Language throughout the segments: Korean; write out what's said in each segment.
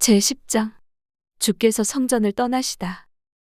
제10장 주께서 성전을 떠나시다.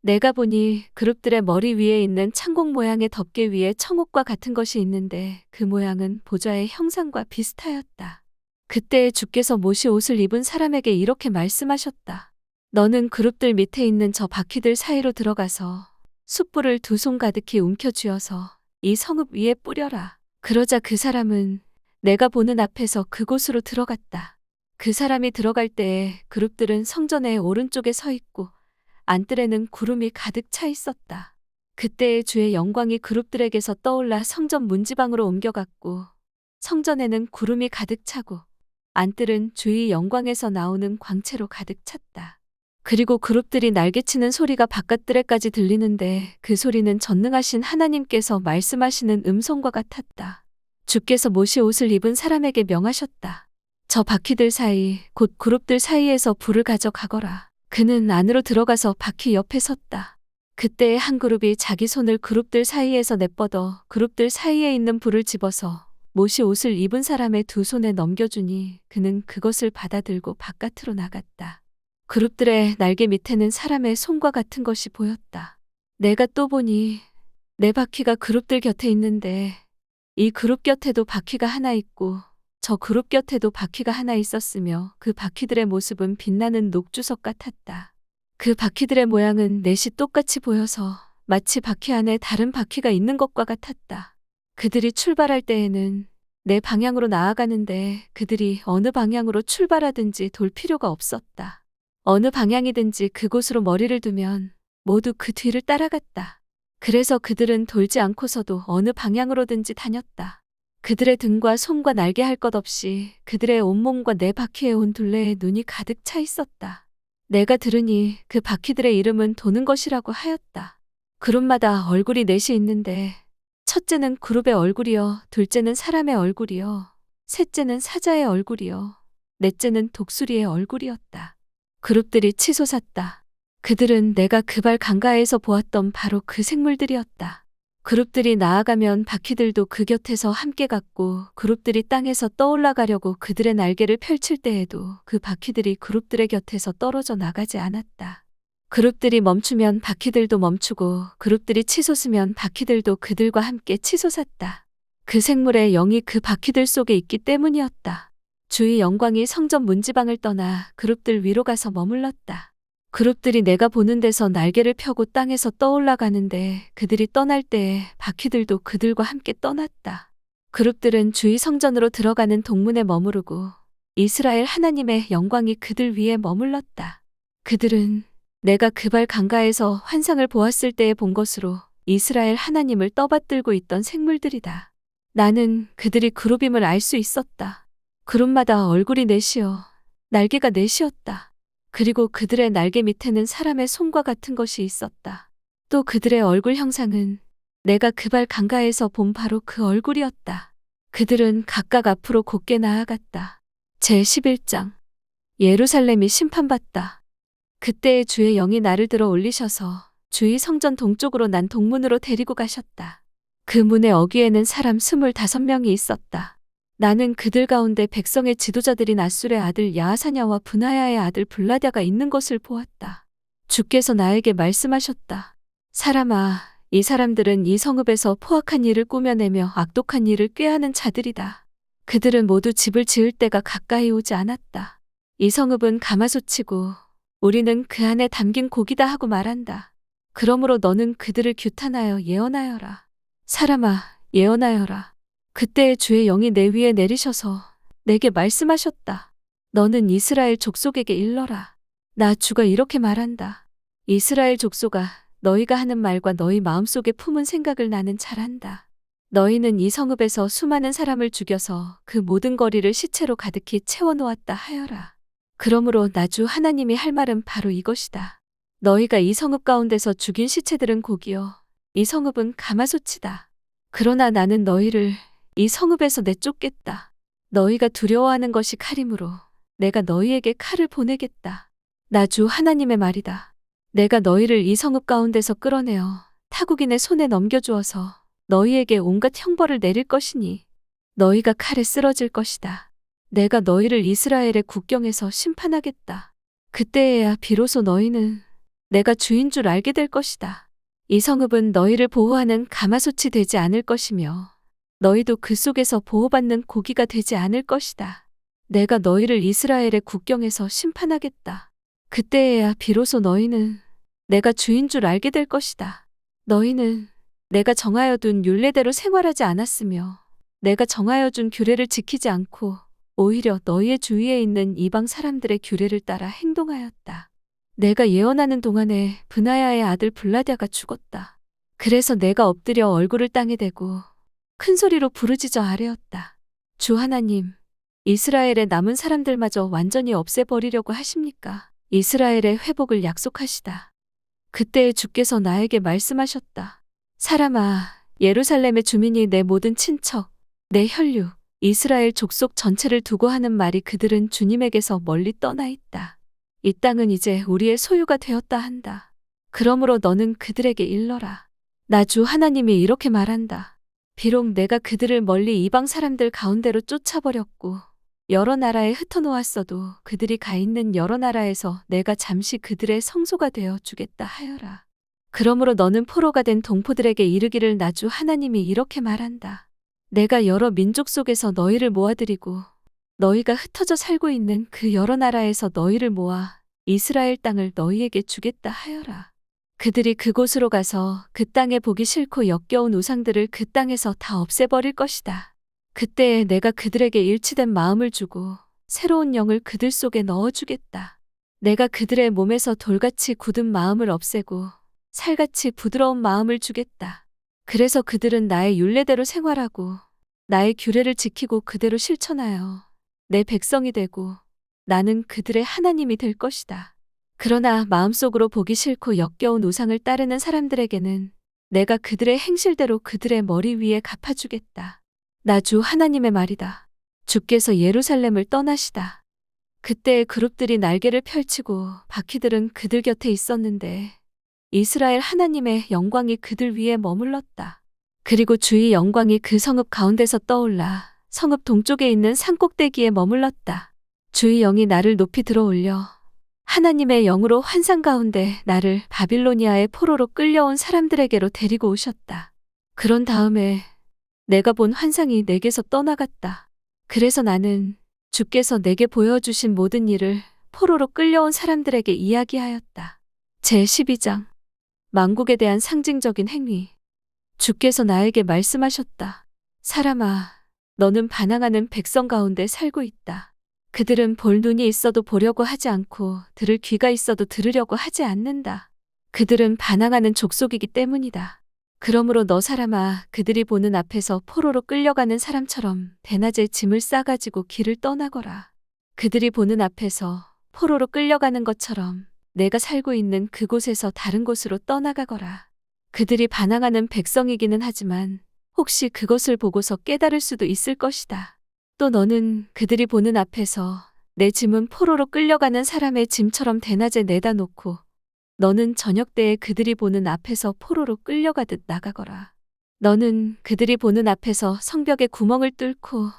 내가 보니 그룹들의 머리 위에 있는 창공 모양의 덮개 위에 청옥과 같은 것이 있는데 그 모양은 보좌의 형상과 비슷하였다. 그때 주께서 못이 옷을 입은 사람에게 이렇게 말씀하셨다. 너는 그룹들 밑에 있는 저 바퀴들 사이로 들어가서 숯불을 2손 가득히 움켜쥐어서 이 성읍 위에 뿌려라. 그러자 그 사람은 내가 보는 앞에서 그곳으로 들어갔다. 그 사람이 들어갈 때에 그룹들은 성전의 오른쪽에 서 있고 안뜰에는 구름이 가득 차 있었다. 그때의 주의 영광이 그룹들에게서 떠올라 성전 문지방으로 옮겨갔고 성전에는 구름이 가득 차고 안뜰은 주의 영광에서 나오는 광채로 가득 찼다. 그리고 그룹들이 날개치는 소리가 바깥뜰에까지 들리는데 그 소리는 전능하신 하나님께서 말씀하시는 음성과 같았다. 주께서 못이 옷을 입은 사람에게 명하셨다. 저 바퀴들 사이 곧 그룹들 사이에서 불을 가져가거라. 그는 안으로 들어가서 바퀴 옆에 섰다. 그때 한 그룹이 자기 손을 그룹들 사이에서 내뻗어 그룹들 사이에 있는 불을 집어서 못이 옷을 입은 사람의 2손에 넘겨주니 그는 그것을 받아들고 바깥으로 나갔다. 그룹들의 날개 밑에는 사람의 손과 같은 것이 보였다. 내가 또 보니 내 바퀴가 그룹들 곁에 있는데 이 그룹 곁에도 바퀴가 하나 있고 저 그룹 곁에도 바퀴가 하나 있었으며 그 바퀴들의 모습은 빛나는 녹주석 같았다. 그 바퀴들의 모양은 넷이 똑같이 보여서 마치 바퀴 안에 다른 바퀴가 있는 것과 같았다. 그들이 출발할 때에는 내 방향으로 나아가는데 그들이 어느 방향으로 출발하든지 돌 필요가 없었다. 어느 방향이든지 그곳으로 머리를 두면 모두 그 뒤를 따라갔다. 그래서 그들은 돌지 않고서도 어느 방향으로든지 다녔다. 그들의 등과 손과 날개 할 것 없이 그들의 온몸과 내 바퀴의 온 둘레에 눈이 가득 차 있었다. 내가 들으니 그 바퀴들의 이름은 도는 것이라고 하였다. 그룹마다 얼굴이 넷이 있는데 첫째는 그룹의 얼굴이요, 둘째는 사람의 얼굴이요, 셋째는 사자의 얼굴이요, 넷째는 독수리의 얼굴이었다. 그룹들이 치솟았다. 그들은 내가 그발 강가에서 보았던 바로 그 생물들이었다. 그룹들이 나아가면 바퀴들도 그 곁에서 함께 갔고 그룹들이 땅에서 떠올라가려고 그들의 날개를 펼칠 때에도 그 바퀴들이 그룹들의 곁에서 떨어져 나가지 않았다. 그룹들이 멈추면 바퀴들도 멈추고 그룹들이 치솟으면 바퀴들도 그들과 함께 치솟았다. 그 생물의 영이 그 바퀴들 속에 있기 때문이었다. 주의 영광이 성전 문지방을 떠나 그룹들 위로 가서 머물렀다. 그룹들이 내가 보는 데서 날개를 펴고 땅에서 떠올라가는데 그들이 떠날 때에 바퀴들도 그들과 함께 떠났다. 그룹들은 주의 성전으로 들어가는 동문에 머무르고 이스라엘 하나님의 영광이 그들 위에 머물렀다. 그들은 내가 그발 강가에서 환상을 보았을 때에 본 것으로 이스라엘 하나님을 떠받들고 있던 생물들이다. 나는 그들이 그룹임을 알 수 있었다. 그룹마다 얼굴이 넷이요, 날개가 넷이었다. 그리고 그들의 날개 밑에는 사람의 손과 같은 것이 있었다. 또 그들의 얼굴 형상은 내가 그발 강가에서 본 바로 그 얼굴이었다. 그들은 각각 앞으로 곧게 나아갔다. 제11장 예루살렘이 심판받다. 그때의 주의 영이 나를 들어 올리셔서 주의 성전 동쪽으로 난 동문으로 데리고 가셨다. 그 문의 어귀에는 사람 25명이 있었다. 나는 그들 가운데 백성의 지도자들인 아술의 아들 야하사냐와 분하야의 아들 블라랴가 있는 것을 보았다. 주께서 나에게 말씀하셨다. 사람아, 이 사람들은 이 성읍에서 포악한 일을 꾸며내며 악독한 일을 꾀하는 자들이다. 그들은 모두 집을 지을 때가 가까이 오지 않았다. 이 성읍은 가마솥이고 우리는 그 안에 담긴 고기다 하고 말한다. 그러므로 너는 그들을 규탄하여 예언하여라. 사람아, 예언하여라. 그때의 주의 영이 내 위에 내리셔서 내게 말씀하셨다. 너는 이스라엘 족속에게 일러라. 나 주가 이렇게 말한다. 이스라엘 족속아, 너희가 하는 말과 너희 마음속에 품은 생각을 나는 잘 안다. 너희는 이 성읍에서 수많은 사람을 죽여서 그 모든 거리를 시체로 가득히 채워놓았다 하여라. 그러므로 나 주 하나님이 할 말은 바로 이것이다. 너희가 이 성읍 가운데서 죽인 시체들은 고기요, 이 성읍은 가마솥이다. 그러나 나는 너희를 이 성읍에서 내쫓겠다. 너희가 두려워하는 것이 칼이므로 내가 너희에게 칼을 보내겠다. 나 주 하나님의 말이다. 내가 너희를 이 성읍 가운데서 끌어내어 타국인의 손에 넘겨주어서 너희에게 온갖 형벌을 내릴 것이니 너희가 칼에 쓰러질 것이다. 내가 너희를 이스라엘의 국경에서 심판하겠다. 그때에야 비로소 너희는 내가 주인 줄 알게 될 것이다. 이 성읍은 너희를 보호하는 가마솥이 되지 않을 것이며 너희도 그 속에서 보호받는 고기가 되지 않을 것이다. 내가 너희를 이스라엘의 국경에서 심판하겠다. 그때에야 비로소 너희는 내가 주인 줄 알게 될 것이다. 너희는 내가 정하여 둔 율례대로 생활하지 않았으며 내가 정하여 준 규례를 지키지 않고 오히려 너희의 주위에 있는 이방 사람들의 규례를 따라 행동하였다. 내가 예언하는 동안에 브나야의 아들 블라랴가 죽었다. 그래서 내가 엎드려 얼굴을 땅에 대고 큰 소리로 부르짖어 아뢰었다. 주 하나님, 이스라엘의 남은 사람들마저 완전히 없애버리려고 하십니까? 이스라엘의 회복을 약속하시다. 그때 주께서 나에게 말씀하셨다. 사람아, 예루살렘의 주민이 내 모든 친척, 내 혈육, 이스라엘 족속 전체를 두고 하는 말이 그들은 주님에게서 멀리 떠나 있다. 이 땅은 이제 우리의 소유가 되었다 한다. 그러므로 너는 그들에게 일러라. 나 주 하나님이 이렇게 말한다. 비록 내가 그들을 멀리 이방 사람들 가운데로 쫓아버렸고 여러 나라에 흩어놓았어도 그들이 가 있는 여러 나라에서 내가 잠시 그들의 성소가 되어 주겠다 하여라. 그러므로 너는 포로가 된 동포들에게 이르기를 나 주 하나님이 이렇게 말한다. 내가 여러 민족 속에서 너희를 모아들이고 너희가 흩어져 살고 있는 그 여러 나라에서 너희를 모아 이스라엘 땅을 너희에게 주겠다 하여라. 그들이 그곳으로 가서 그 땅에 보기 싫고 역겨운 우상들을 그 땅에서 다 없애버릴 것이다. 그때에 내가 그들에게 일치된 마음을 주고 새로운 영을 그들 속에 넣어주겠다. 내가 그들의 몸에서 돌같이 굳은 마음을 없애고 살같이 부드러운 마음을 주겠다. 그래서 그들은 나의 율례대로 생활하고 나의 규례를 지키고 그대로 실천하여 내 백성이 되고 나는 그들의 하나님이 될 것이다. 그러나 마음속으로 보기 싫고 역겨운 우상을 따르는 사람들에게는 내가 그들의 행실대로 그들의 머리 위에 갚아주겠다. 나 주 하나님의 말이다. 주께서 예루살렘을 떠나시다. 그때 그룹들이 날개를 펼치고 바퀴들은 그들 곁에 있었는데 이스라엘 하나님의 영광이 그들 위에 머물렀다. 그리고 주의 영광이 그 성읍 가운데서 떠올라 성읍 동쪽에 있는 산꼭대기에 머물렀다. 주의 영이 나를 높이 들어올려 하나님의 영으로 환상 가운데 나를 바빌로니아의 포로로 끌려온 사람들에게로 데리고 오셨다. 그런 다음에 내가 본 환상이 내게서 떠나갔다. 그래서 나는 주께서 내게 보여주신 모든 일을 포로로 끌려온 사람들에게 이야기하였다. 제12장 만국에 대한 상징적인 행위. 주께서 나에게 말씀하셨다. 사람아, 너는 반항하는 백성 가운데 살고 있다. 그들은 볼 눈이 있어도 보려고 하지 않고 들을 귀가 있어도 들으려고 하지 않는다. 그들은 반항하는 족속이기 때문이다. 그러므로 너 사람아, 그들이 보는 앞에서 포로로 끌려가는 사람처럼 대낮에 짐을 싸가지고 길을 떠나거라. 그들이 보는 앞에서 포로로 끌려가는 것처럼 내가 살고 있는 그곳에서 다른 곳으로 떠나가거라. 그들이 반항하는 백성이기는 하지만 혹시 그것을 보고서 깨달을 수도 있을 것이다. 또 너는 그들이 보는 앞에서 내 짐은 포로로 끌려가는 사람의 짐처럼 대낮에 내다 놓고 너는 저녁 때에 그들이 보는 앞에서 포로로 끌려가듯 나가거라. 너는 그들이 보는 앞에서 성벽에 구멍을 뚫고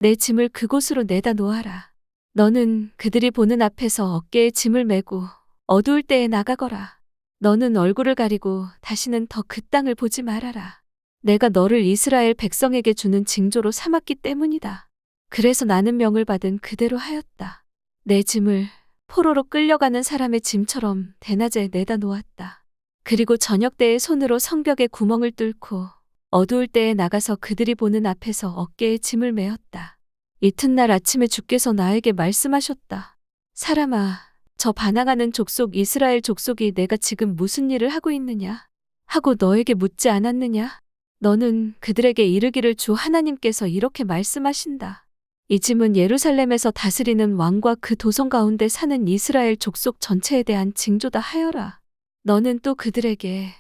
내 짐을 그곳으로 내다 놓아라. 너는 그들이 보는 앞에서 어깨에 짐을 메고 어두울 때에 나가거라. 너는 얼굴을 가리고 다시는 더 그 땅을 보지 말아라. 내가 너를 이스라엘 백성에게 주는 징조로 삼았기 때문이다. 그래서 나는 명을 받은 그대로 하였다. 내 짐을 포로로 끌려가는 사람의 짐처럼 대낮에 내다 놓았다. 그리고 저녁 때에 손으로 성벽에 구멍을 뚫고 어두울 때에 나가서 그들이 보는 앞에서 어깨에 짐을 메었다. 이튿날 아침에 주께서 나에게 말씀하셨다. 사람아, 저 반항하는 족속 이스라엘 족속이 내가 지금 무슨 일을 하고 있느냐? 하고 너에게 묻지 않았느냐? 너는 그들에게 이르기를 주 하나님께서 이렇게 말씀하신다. 이 짐은 예루살렘에서 다스리는 왕과 그 도성 가운데 사는 이스라엘 족속 전체에 대한 징조다 하여라. 너는 또 그들에게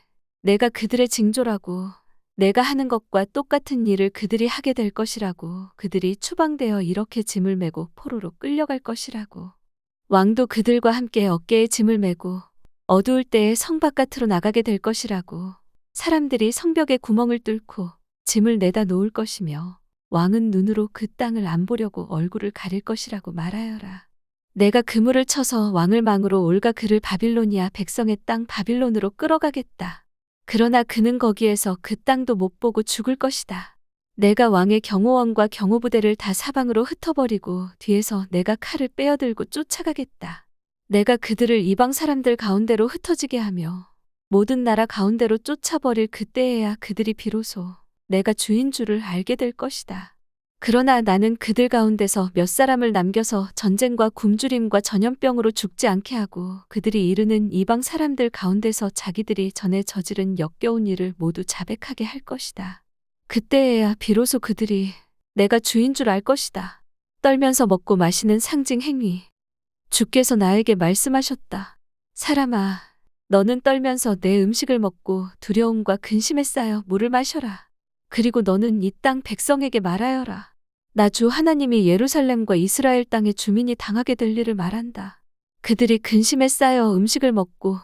내가 그들의 징조라고 내가 하는 것과 똑같은 일을 그들이 하게 될 것이라고 그들이 추방되어 이렇게 짐을 메고 포로로 끌려갈 것이라고 왕도 그들과 함께 어깨에 짐을 메고 어두울 때에 성 바깥으로 나가게 될 것이라고 사람들이 성벽에 구멍을 뚫고 짐을 내다 놓을 것이며 왕은 눈으로 그 땅을 안 보려고 얼굴을 가릴 것이라고 말하여라. 내가 그물을 쳐서 왕을 망으로 올가 그를 바빌로니아 백성의 땅 바빌론으로 끌어가겠다. 그러나 그는 거기에서 그 땅도 못 보고 죽을 것이다. 내가 왕의 경호원과 경호부대를 다 사방으로 흩어버리고 뒤에서 내가 칼을 빼어들고 쫓아가겠다. 내가 그들을 이방 사람들 가운데로 흩어지게 하며 모든 나라 가운데로 쫓아버릴 그때에야 그들이 비로소 내가 주인 줄을 알게 될 것이다. 그러나 나는 그들 가운데서 몇 사람을 남겨서 전쟁과 굶주림과 전염병으로 죽지 않게 하고 그들이 이르는 이방 사람들 가운데서 자기들이 전에 저지른 역겨운 일을 모두 자백하게 할 것이다. 그때에야 비로소 그들이 내가 주인 줄 알 것이다. 떨면서 먹고 마시는 상징 행위. 주께서 나에게 말씀하셨다. 사람아, 너는 떨면서 내 음식을 먹고 두려움과 근심에 쌓여 물을 마셔라. 그리고 너는 이 땅 백성에게 말하여라. 나 주 하나님이 예루살렘과 이스라엘 땅의 주민이 당하게 될 일을 말한다. 그들이 근심에 쌓여 음식을 먹고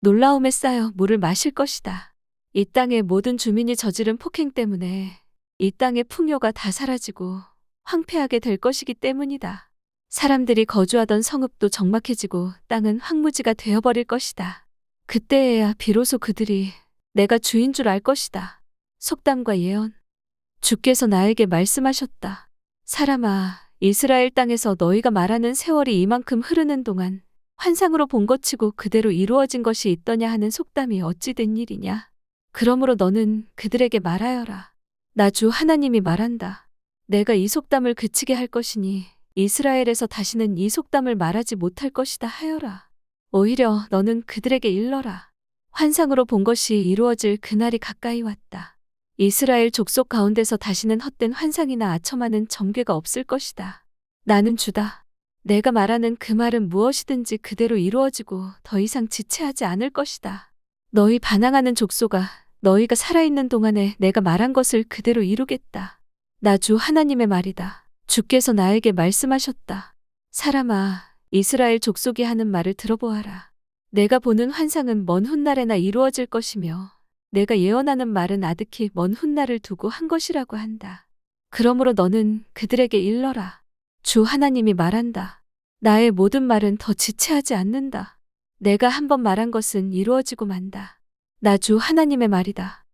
놀라움에 쌓여 물을 마실 것이다. 이 땅의 모든 주민이 저지른 폭행 때문에 이 땅의 풍요가 다 사라지고 황폐하게 될 것이기 때문이다. 사람들이 거주하던 성읍도 적막해지고 땅은 황무지가 되어버릴 것이다. 그때에야 비로소 그들이 내가 주인 줄 알 것이다. 속담과 예언. 주께서 나에게 말씀하셨다. 사람아, 이스라엘 땅에서 너희가 말하는 세월이 이만큼 흐르는 동안 환상으로 본 것치고 그대로 이루어진 것이 있더냐 하는 속담이 어찌 된 일이냐. 그러므로 너는 그들에게 말하여라. 나 주 하나님이 말한다. 내가 이 속담을 그치게 할 것이니 이스라엘에서 다시는 이 속담을 말하지 못할 것이다 하여라. 오히려 너는 그들에게 일러라. 환상으로 본 것이 이루어질 그날이 가까이 왔다. 이스라엘 족속 가운데서 다시는 헛된 환상이나 아첨하는 점괘가 없을 것이다. 나는 주다. 내가 말하는 그 말은 무엇이든지 그대로 이루어지고 더 이상 지체하지 않을 것이다. 너희 반항하는 족속아, 너희가 살아있는 동안에 내가 말한 것을 그대로 이루겠다. 나 주 하나님의 말이다. 주께서 나에게 말씀하셨다. 사람아, 이스라엘 족속이 하는 말을 들어보아라. 내가 보는 환상은 먼 훗날에나 이루어질 것이며 내가 예언하는 말은 아득히 먼 훗날을 두고 한 것이라고 한다. 그러므로 너는 그들에게 일러라. 주 하나님이 말한다. 나의 모든 말은 더 지체하지 않는다. 내가 한번 말한 것은 이루어지고 만다. 나 주 하나님의 말이다.